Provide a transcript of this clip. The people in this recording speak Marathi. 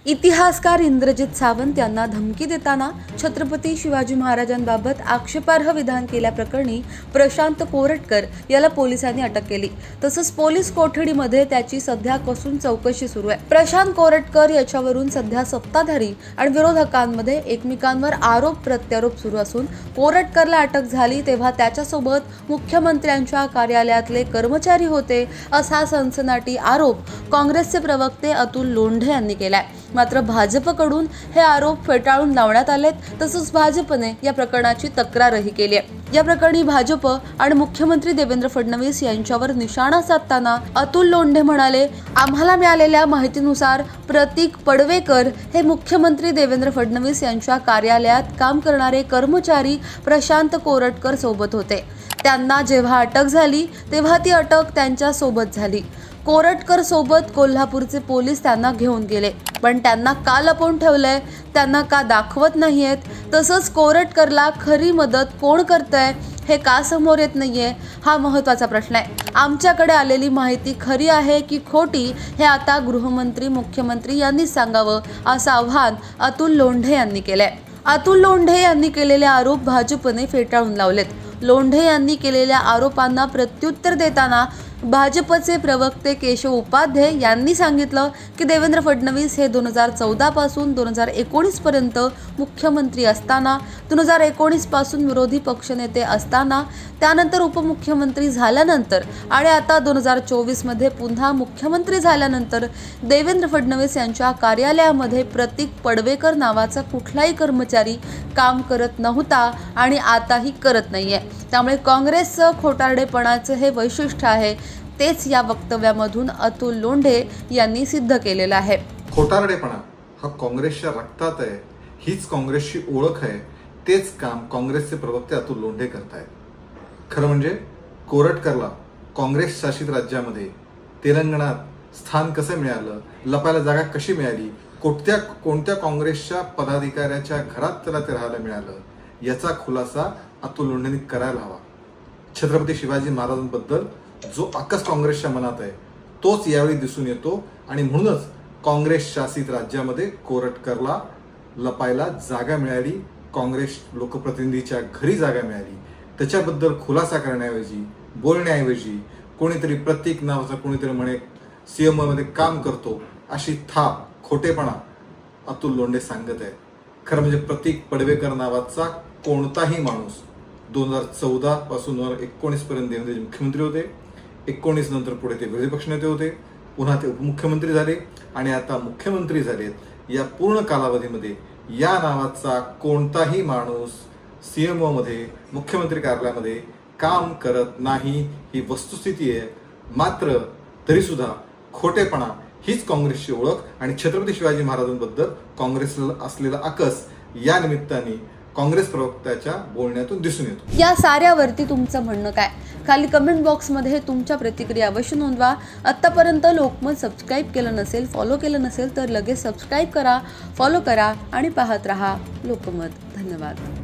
इतिहासकार इंद्रजित सावंत यांना धमकी देताना छत्रपती शिवाजी महाराजांबाबत आक्षेपार्ह विधान केल्याप्रकरणी प्रशांत कोरटकर याला पोलिसांनी अटक केली। तसंच पोलीस कोठडीमध्ये त्याची सध्या कसून चौकशी सुरू आहे। प्रशांत कोरटकर याच्यावरून सध्या सत्ताधारी आणि विरोधकांमध्ये एकमेकांवर आरोप प्रत्यारोप सुरू असून कोरटकरला अटक झाली तेव्हा त्याच्यासोबत मुख्यमंत्र्यांच्या कार्यालयातले कर्मचारी होते असा सनसनाटी आरोप काँग्रेसचे प्रवक्ते अतुल लोंढे यांनी केलाय। मात्र भाजपकडून हे आरोप फेटाळून लावण्यात आलेत। तसंच भाजपने या प्रकरणाची तक्रारही केली आहे। या प्रकरणी भाजप आणि मुख्यमंत्री देवेंद्र फडणवीस यांच्यावर निशाणा साधताना अतुल लोंढे म्हणाले, आम्हाला मिळालेल्या माहितीनुसार प्रतीक पडवेकर हे मुख्यमंत्री देवेंद्र फडणवीस यांच्या कार्यालयात काम करणारे कर्मचारी प्रशांत कोरटकर सोबत होते। त्यांना जेव्हा अटक झाली तेव्हा ती अटक त्यांच्या सोबत झाली। कोरटकर सोबत कोल्हापूरचे पोलीस त्यांना घेऊन गेले, पण त्यांना का लपवून ठेवलंय, त्यांना का दाखवत नाहीयेत? तसंच कोरटकरला खरी मदत कोण करतंय हे का समोर येत नाहीये हा महत्त्वाचा प्रश्न आहे। आमच्याकडे आलेली माहिती खरी आहे की खोटी हे आता गृहमंत्री मुख्यमंत्री यांनी सांगावं असं आव्हान अतुल लोंढे यांनी केलंय। अतुल लोंढे यांनी केलेले आरोप भाजपने फेटाळून लावलेत। लोंढे यांनी केलेल्या आरोपांना प्रत्युत्तर देताना भाजपचे प्रवक्ते केशव उपाध्ये यांनी सांगितलं की देवेंद्र फडणवीस हे 2014 पासून 2019 पर्यंत मुख्यमंत्री असताना, 2019 पासून विरोधी पक्षनेते असताना, त्यानंतर उपमुख्यमंत्री झाल्यानंतर आणि आता 2024 मध्ये पुन्हा मुख्यमंत्री झाल्यानंतर देवेंद्र फडणवीस यांच्या कार्यालयामध्ये प्रतीक पडवेकर नावाचा कुठलाही कर्मचारी काम करत नव्हता आणि आताही करत नाहीये। त्यामुळे काँग्रेसचं खोटारडेपणाचं हे वैशिष्ट्य आहे, तेच या वक्तव्यामधून अतुल लोंढे यांनी सिद्ध केलेलं आहे। खोटारडेपणा हा काँग्रेसच्या रक्तात आहे, हीच काँग्रेसची ओळख आहे, तेच काम काँग्रेसचे प्रवक्ते अतुल लोंढे करतायत। खरं म्हणजे कोरटकरला काँग्रेस शासित राज्यामध्ये तेलंगणात स्थान कसं मिळालं, लपायला जागा कशी मिळाली, कोणत्या काँग्रेसच्या पदाधिकाऱ्याच्या घरात त्याला ते राहायला मिळालं, याचा खुलासा अतुल लोंढेंनी करायला हवा। छत्रपती शिवाजी महाराजांबद्दल जो आकस काँग्रेसच्या मनात आहे तोच यावेळी दिसून येतो आणि म्हणूनच काँग्रेस शासित राज्यामध्ये कोरटकरला लपायला जागा मिळाली, काँग्रेस लोकप्रतिनिधीच्या घरी जागा मिळाली। त्याच्याबद्दल खुलासा करण्याऐवजी, बोलण्याऐवजी कोणीतरी प्रतीक नावाचा कोणीतरी म्हणे CM मध्ये काम करतो अशी थाप, खोटेपणा अतुल लोंढे सांगत आहेत। खरं म्हणजे प्रतीक पडवेकर नावाचा कोणताही माणूस 2014 पासून 2019 पर्यंत देवेंद्रजी मुख्यमंत्री होते, 19 नंतर पुढे ते विरोधी पक्षनेते होते, पुन्हा ते उपमुख्यमंत्री झाले आणि आता मुख्यमंत्री झालेत। या पूर्ण कालावधीमध्ये या नावाचा कोणताही माणूस CM मध्ये, मुख्यमंत्री कार्यालयामध्ये काम करत नाही, ही वस्तुस्थिती आहे। मात्र तरी सुद्धा खोटेपणा हीच काँग्रेसची ओळख आणि छत्रपती शिवाजी महाराजांबद्दल काँग्रेसला असलेला आकस या निमित्ताने काँग्रेस प्रवक्त्याच्या बोलण्यातून दिसून येतो। या साऱ्यावरती तुमचं म्हणणं काय? खाली कमेंट बॉक्समध्ये तुमच्या प्रतिक्रिया अवश्य नोंदवा। आत्तापर्यंत लोकमत सबस्क्राईब केलं नसेल, फॉलो केलं नसेल तर लगेच सबस्क्राईब करा, फॉलो करा आणि पाहत रहा लोकमत। धन्यवाद।